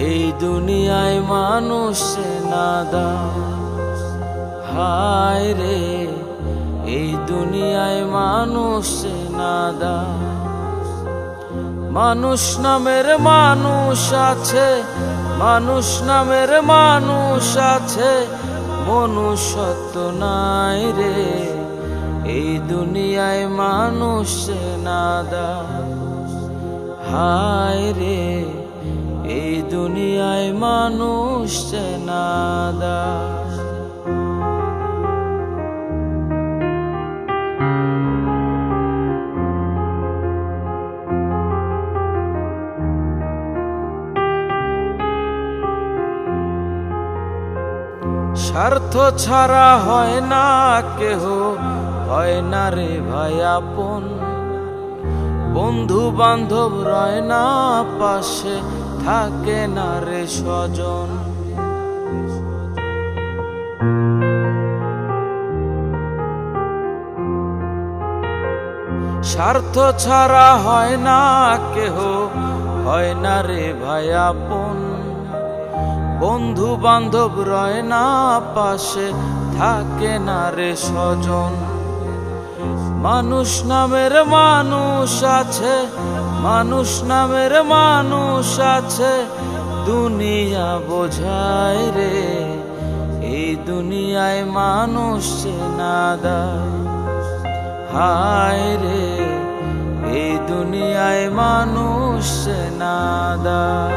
এই দুনিয়ায় মানুষ নাদান, হায় রে এই দুনিয়ায় মানুষ নাদান। মানুষ নামের মানুষ আছে, মানুষ নামের মানুষ আছে, মনুষ্যত্ব নাই রে। এই দুনিয়ায় মানুষ নাদান, হায় রে এই দুনিয়ায় মানুষ নাদান। স্বার্থ ছাড়া হয় না কেহ, হয় না রে ভাই আপন। বন্ধু বান্ধব রয় না পাশে, থাকে না রে স্বজন। স্বার্থ ছাড়া হয় না কেহ, হয় না রে ভাই আপন। বন্ধু বান্ধব রয় না পাশে, থাকে না রে স্বজন। মানুষ নামের মানুষ আছে, মানুষ নামের মানুষ আছে, দুনিয়া বোঝায় রে। এই দুনিয়ায় মানুষ নাদান, হায় রে এই দুনিয়ায় মানুষ নাদান।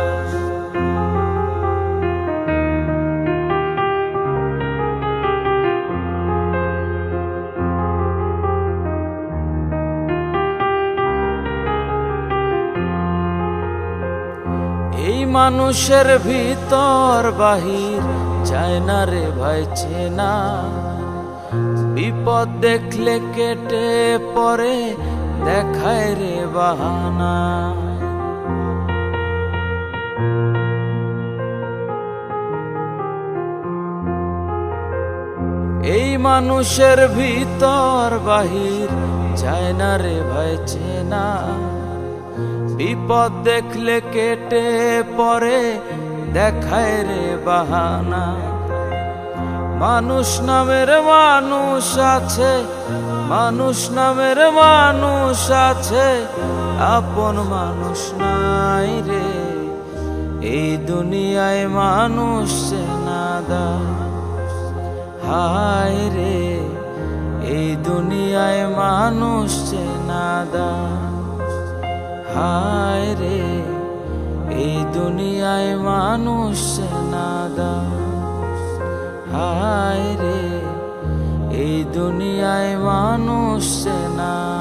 এই মানুষের ভিতর বাহির চায় না রে ভাই চেনা। বিপদ দেখলে কেটে পড়ে, দেখায় রে বাহানা। এই মানুষের ভিতর বাহির চায় না রে ভাই চেনা। বিপদ দেখলে কেটে পড়ে, দেখায় রে বাহানা। মানুষ নামের মানুষ আছে, মানুষ নামের মানুষ আছে, আপন মানুষ নাই রে। এই দুনিয়ায় মানুষ নাদান, হায় রে এই দুনিয়ায় মানুষ নাদান, হায় রে এই দুনিয়ায় মানুষ নাদান, হায় রে এই দুনিয়ায় মানুষ নাদান।